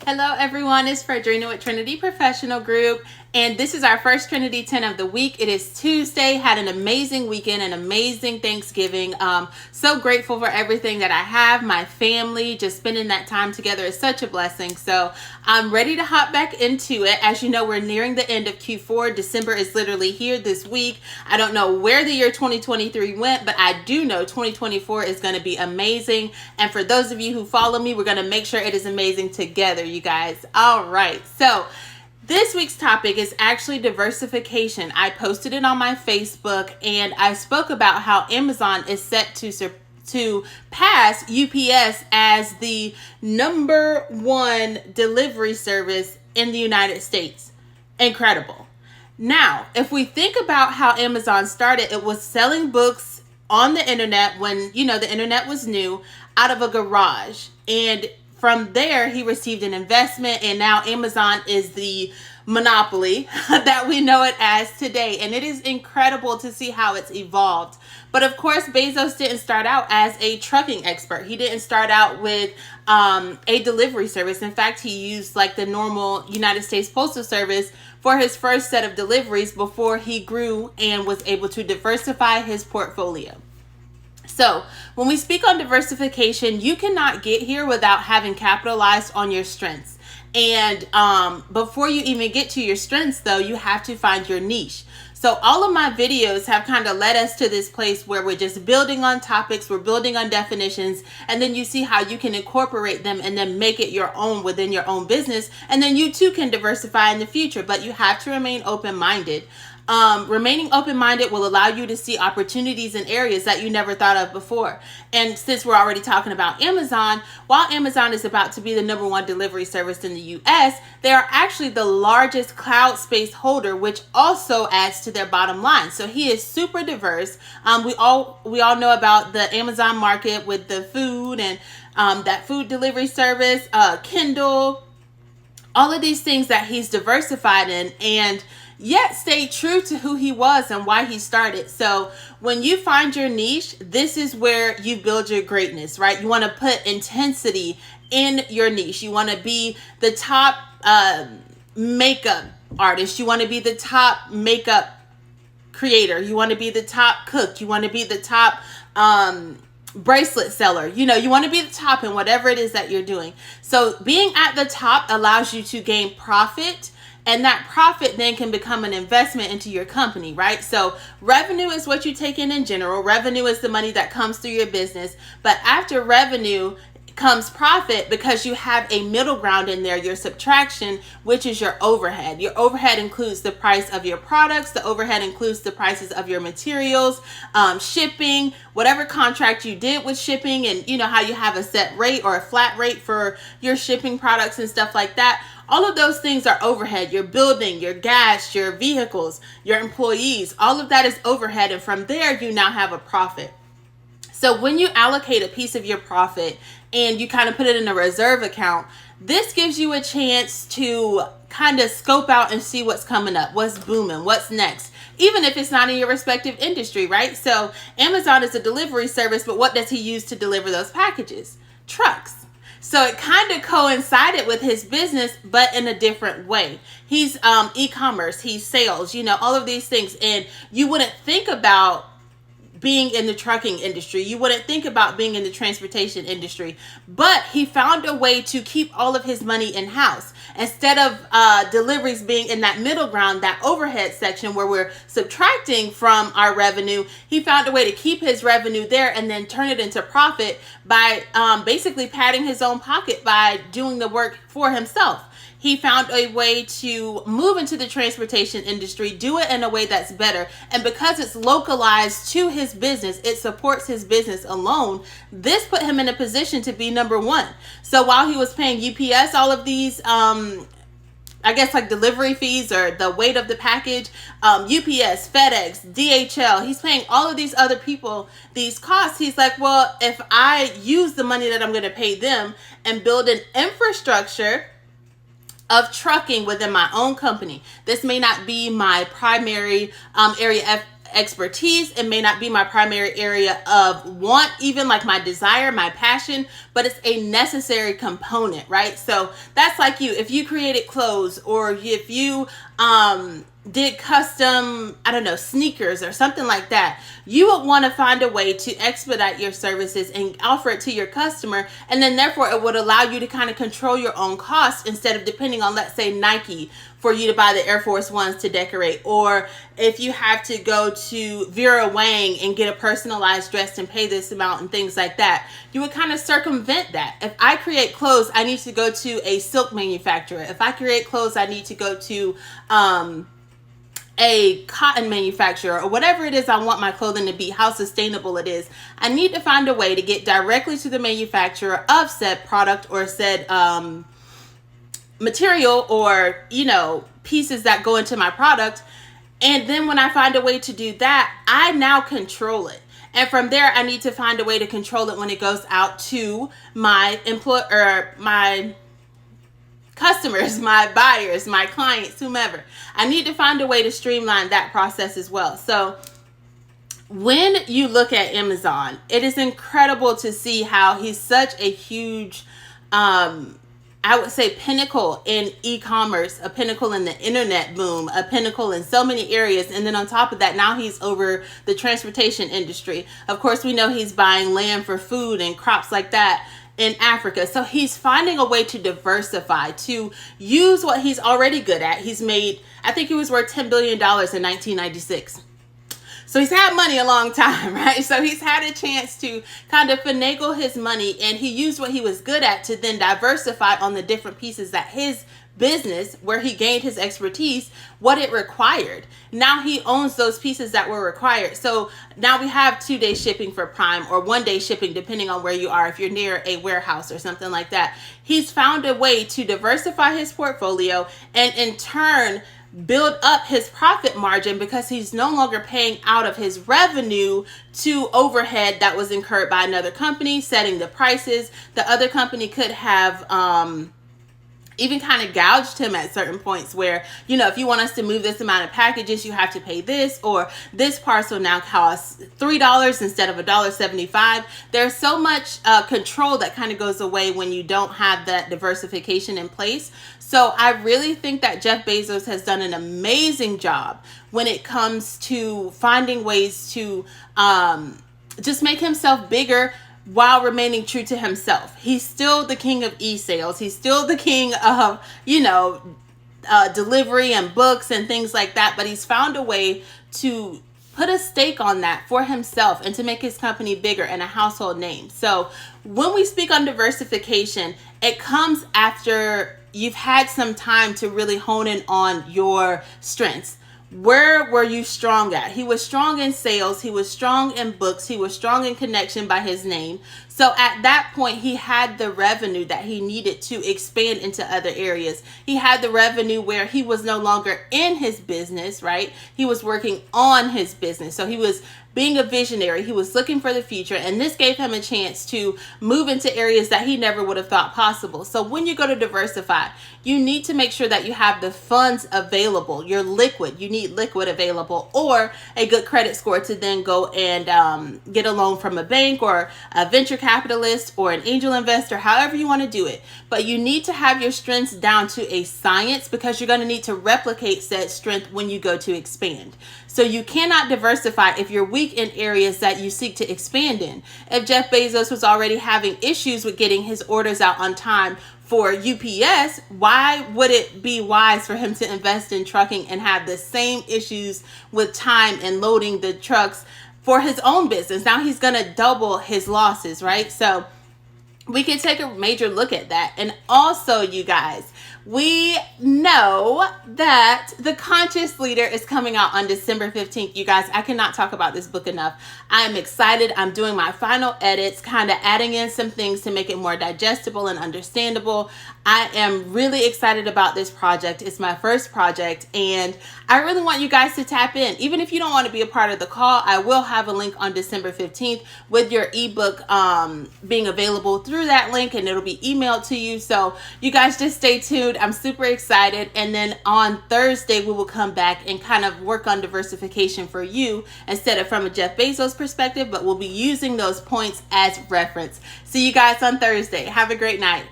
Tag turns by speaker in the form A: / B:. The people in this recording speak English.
A: Hello everyone, it's Fredrina with Trinity Professional Group, and this is our first Trinity 10 of the week. It is Tuesday, had an amazing weekend, an amazing Thanksgiving. So grateful for everything that I have, my family, just spending that time together is such a blessing. So I'm ready to hop back into it. As you know, we're nearing the end of Q4. December is literally here this week. I don't know where the year 2023 went, but I do know 2024 is going to be amazing. And for those of you who follow me, we're going to make sure it is amazing together, you guys. All right. So this week's topic is actually diversification. I posted it on my Facebook and I spoke about how Amazon is set to pass UPS as the number one delivery service in the United States. Incredible. Now, if we think about how Amazon started, it was selling books on the internet when, the internet was new, out of a garage. And from there, he received an investment, and now Amazon is the monopoly that we know it as today. And it is incredible to see how it's evolved. But of course, Bezos didn't start out as a trucking expert. He didn't start out with a delivery service. In fact, he used like the normal United States Postal Service for his first set of deliveries before he grew and was able to diversify his portfolio. So when we speak on diversification, you cannot get here without having capitalized on your strengths. And before you even get to your strengths, though, you have to find your niche. So all of my videos have kind of led us to this place where we're just building on topics, we're building on definitions, and then you see how you can incorporate them and then make it your own within your own business. And then you too can diversify in the future, but you have to remain open-minded. Remaining open-minded will allow you to see opportunities in areas that you never thought of before. And since we're already talking about Amazon, while Amazon is about to be the number one delivery service in the US, they are actually the largest cloud space holder, which also adds to their bottom line. So he is super diverse. We all know about the Amazon market with the food and that food delivery service, Kindle, all of these things that he's diversified in, and yet stay true to who he was and why he started. So when you find your niche, this is where you build your greatness, right? You want to put intensity in your niche. You want to be the top makeup artist. You want to be the top makeup creator. You want to be the top cook. You want to be the top bracelet seller. You want to be the top in whatever it is that you're doing. So being at the top allows you to gain profit, and that profit then can become an investment into your company, right? So revenue is what you take in general. Revenue is the money that comes through your business. But after revenue comes profit, because you have a middle ground in there, your subtraction, which is your overhead. Your overhead includes the price of your products. The overhead includes the prices of your materials, shipping, whatever contract you did with shipping, and how you have a set rate or a flat rate for your shipping products and stuff like that. All of those things are overhead. Your building, your gas, your vehicles, your employees, all of that is overhead. And from there, you now have a profit. So when you allocate a piece of your profit and you kind of put it in a reserve account, this gives you a chance to kind of scope out and see what's coming up, what's booming, what's next, even if it's not in your respective industry, right? So Amazon is a delivery service, but what does he use to deliver those packages? Trucks. So it kind of coincided with his business, but in a different way. He's e-commerce, he's sales, all of these things. And you wouldn't think about being in the trucking industry. You wouldn't think about being in the transportation industry, but he found a way to keep all of his money in-house. Instead of deliveries being in that middle ground, that overhead section where we're subtracting from our revenue, he found a way to keep his revenue there and then turn it into profit by basically padding his own pocket by doing the work for himself. He found a way to move into the transportation industry, do it in a way that's better. And because it's localized to his business, it supports his business alone. This put him in a position to be number one. So while he was paying UPS all of these, like delivery fees or the weight of the package, UPS, FedEx, DHL, he's paying all of these other people these costs. He's like, well, if I use the money that I'm going to pay them and build an infrastructure of trucking within my own company. This may not be my primary area expertise. It may not be my primary area of want, even like my desire, my passion, but it's a necessary component, right? So that's like you. If you created clothes, or if you did custom, I don't know, sneakers or something like that, you would want to find a way to expedite your services and offer it to your customer. And then therefore it would allow you to kind of control your own costs instead of depending on, let's say, Nike for you to buy the Air Force Ones to decorate. Or if you have to go to Vera Wang and get a personalized dress and pay this amount and things like that, you would kind of circumvent that. If I create clothes, I need to go to a silk manufacturer. If I create clothes, I need to go to a cotton manufacturer, or whatever it is I want my clothing to be, how sustainable it is. I need to find a way to get directly to the manufacturer of said product or said material, or, you know, pieces that go into my product. And then when I find a way to do that, I now control it. And from there, I need to find a way to control it when it goes out to my my customers, my buyers, my clients, whomever. I need to find a way to streamline that process as well. So when you look at Amazon, it is incredible to see how he's such a huge, I would say, pinnacle in e-commerce, a pinnacle in the internet boom, a pinnacle in so many areas. And then on top of that, now he's over the transportation industry. Of course, we know he's buying land for food and crops like that in Africa. So he's finding a way to diversify, to use what he's already good at. He's made, I think he was worth $10 billion in 1996. So he's had money a long time, right? So he's had a chance to kind of finagle his money, and he used what he was good at to then diversify on the different pieces that his business, where he gained his expertise, what it required. Now he owns those pieces that were required. So now we have 2-day shipping for Prime, or 1-day shipping, depending on where you are, if you're near a warehouse or something like that. He's found a way to diversify his portfolio and in turn build up his profit margin, because he's no longer paying out of his revenue to overhead that was incurred by another company, setting the prices. The other company could have even kind of gouged him at certain points where, you know, if you want us to move this amount of packages, you have to pay this, or this parcel now costs $3 instead of $1.75. There's so much control that kind of goes away when you don't have that diversification in place. So I really think that Jeff Bezos has done an amazing job when it comes to finding ways to just make himself bigger while remaining true to himself. He's still the king of e-sales. He's still the king of, you know, delivery and books and things like that. But he's found a way to put a stake on that for himself and to make his company bigger and a household name. So when we speak on diversification, it comes after you've had some time to really hone in on your strengths. Where were you strong at? He was strong in sales. He was strong in books. He was strong in connection by his name. So at that point, he had the revenue that he needed to expand into other areas. He had the revenue where he was no longer in his business, right? He was working on his business. So he was being a visionary. He was looking for the future, and this gave him a chance to move into areas that he never would have thought possible. So when you go to diversify, you need to make sure that you have the funds available. You're liquid. You need liquid available, or a good credit score to then go and get a loan from a bank or a venture capitalist or an angel investor, however you want to do it. But you need to have your strengths down to a science, because you're going to need to replicate said strength when you go to expand. So you cannot diversify if you're weak in areas that you seek to expand in. If Jeff Bezos was already having issues with getting his orders out on time for UPS, why would it be wise for him to invest in trucking and have the same issues with time and loading the trucks for his own business? Now he's going to double his losses, right? So we can take a major look at that. And also, you guys, we know that The Conscious Leader is coming out on December 15th. You guys, I cannot talk about this book enough. I'm excited. I'm doing my final edits, kind of adding in some things to make it more digestible and understandable. I am really excited about this project. It's my first project, and I really want you guys to tap in. Even if you don't want to be a part of the call, I will have a link on December 15th with your ebook being available through through that link and it'll be emailed to you. So you guys just stay tuned. I'm super excited. And then on Thursday, we will come back and kind of work on diversification for you instead of from a Jeff Bezos perspective, but we'll be using those points as reference. See you guys on Thursday. Have a great night.